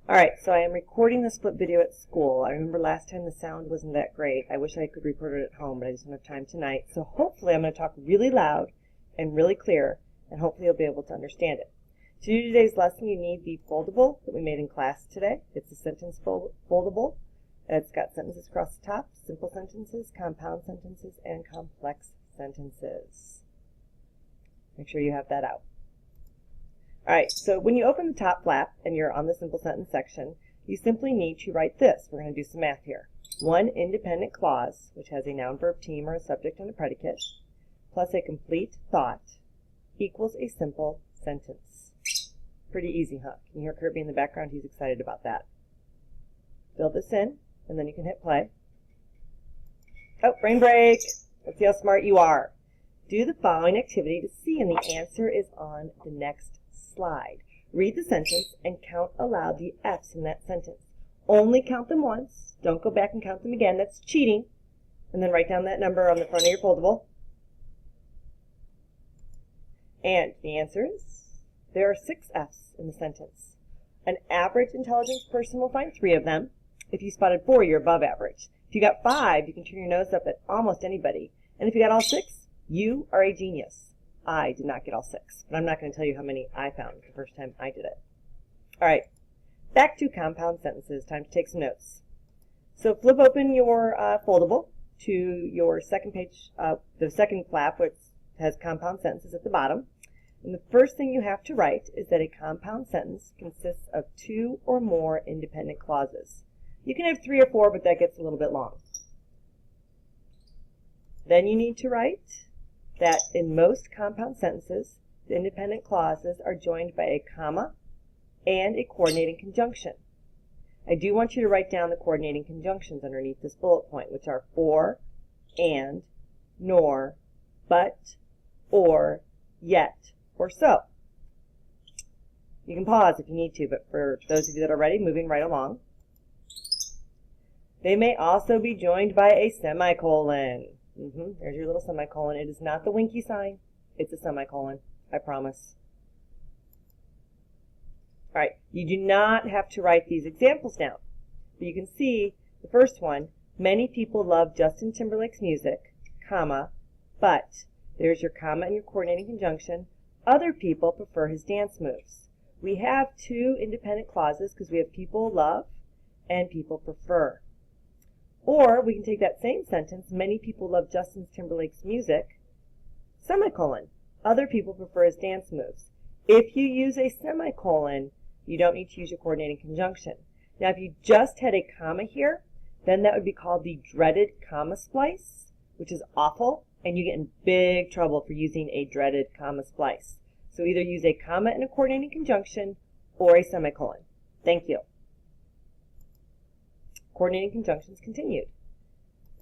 Alright, so I am recording this flip video at school. I remember last time the sound wasn't that great. I wish I could record it at home, but I just don't have time tonight. So hopefully I'm going to talk really loud and really clear, and hopefully you'll be able to understand it. To do today's lesson, you need the foldable that we made in class today. It's a sentence foldable. It's got sentences across the top, simple sentences, compound sentences, and complex sentences. Make sure you have that out. Alright, so when you open the top flap and you're on the simple sentence section, you simply need to write this. We're going to do some math here. One independent clause, which has a noun, verb, team, or a subject and a predicate, plus a complete thought, equals a simple sentence. Pretty easy, huh? Can you hear Kirby in the background? He's excited about that. Fill this in, and then you can hit play. Oh, brain break! Let's see how smart you are. Do the following activity to see, and the answer is on the next slide. Read the sentence and count aloud the F's in that sentence. Only count them once. Don't go back and count them again. That's cheating. And then write down that number on the front of your foldable. And the answer is, there are 6 F's in the sentence. An average intelligence person will find 3 of them. If you spotted 4, you're above average. If you got 5, you can turn your nose up at almost anybody. And if you got all 6, you are a genius. I did not get all 6, but I'm not going to tell you how many I found the first time I did it. Alright, back to compound sentences. Time to take some notes. So flip open your foldable to your second page, the second flap, which has compound sentences at the bottom. And the first thing you have to write is that a compound sentence consists of 2 or more independent clauses. You can have 3 or 4, but that gets a little bit long. Then you need to write that in most compound sentences, the independent clauses are joined by a comma and a coordinating conjunction. I do want you to write down the coordinating conjunctions underneath this bullet point, which are for, and, nor, but, or, yet, or so. You can pause if you need to, but for those of you that are ready, moving right along. They may also be joined by a semicolon. There's your little semicolon. It is not the winky sign. It's a semicolon. I promise. Alright, you do not have to write these examples down. But you can see the first one, many people love Justin Timberlake's music, comma, but, there's your comma and your coordinating conjunction, other people prefer his dance moves. We have 2 independent clauses because we have people love and people prefer. Or we can take that same sentence, many people love Justin Timberlake's music, semicolon, other people prefer his dance moves. If you use a semicolon, you don't need to use your coordinating conjunction. Now if you just had a comma here, then that would be called the dreaded comma splice, which is awful, and you get in big trouble for using a dreaded comma splice. So either use a comma and a coordinating conjunction or a semicolon. Thank you. Coordinating conjunctions continued.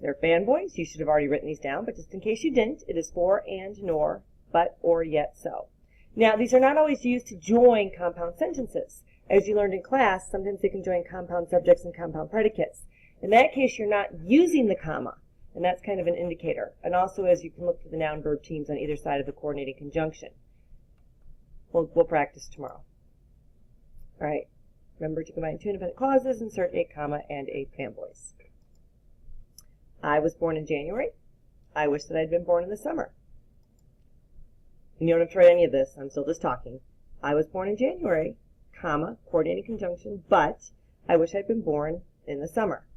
They're fanboys. You should have already written these down, but just in case you didn't, it is for, and, nor, but, or, yet, so. Now, these are not always used to join compound sentences. As you learned in class, sometimes they can join compound subjects and compound predicates. In that case, you're not using the comma, and that's kind of an indicator. And also, as you can look for the noun verb teams on either side of the coordinating conjunction. We'll practice tomorrow. All right. Remember to combine 2 independent clauses, insert a comma and a fanboys. I was born in January. I wish that I'd been born in the summer. And you don't have to write any of this. I'm still just talking. I was born in January, comma, coordinating conjunction, but I wish I'd been born in the summer.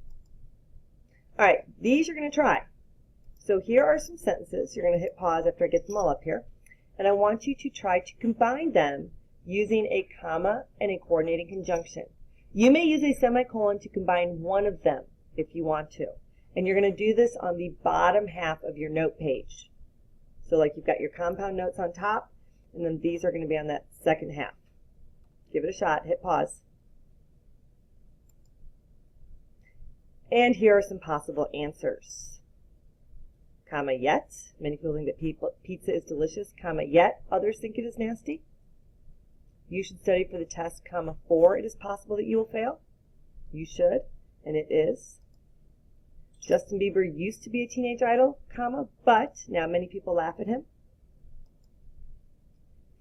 All right, these you're going to try. So here are some sentences. You're going to hit pause after I get them all up here. And I want you to try to combine them using a comma and a coordinating conjunction. You may use a semicolon to combine one of them if you want to. And you're going to do this on the bottom half of your note page. So like you've got your compound notes on top, and then these are going to be on that second half. Give it a shot. Hit pause. And here are some possible answers. Comma, yet. Many people think that pizza is delicious, comma, yet others think it is nasty. You should study for the test, comma, for it is possible that you will fail. You should, and it is. Justin Bieber used to be a teenage idol, comma, but now many people laugh at him.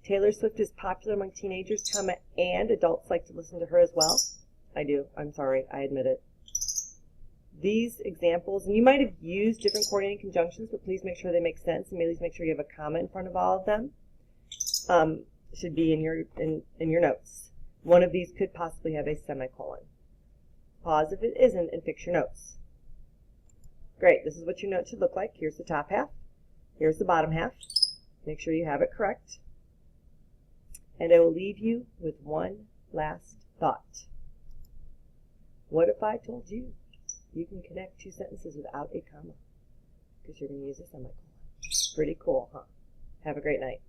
Taylor Swift is popular among teenagers, comma, and adults like to listen to her as well. I do. I'm sorry. I admit it. These examples, and you might have used different coordinating conjunctions, but please make sure they make sense, and please make sure you have a comma in front of all of them. Should be in your notes. One of these could possibly have a semicolon. Pause if it isn't and fix your notes. Great. This is what your note should look like. Here's the top half. Here's the bottom half. Make sure you have it correct. And I will leave you with one last thought. What if I told you you can connect two sentences without a comma? Because you're going to use a semicolon. Pretty cool, huh? Have a great night.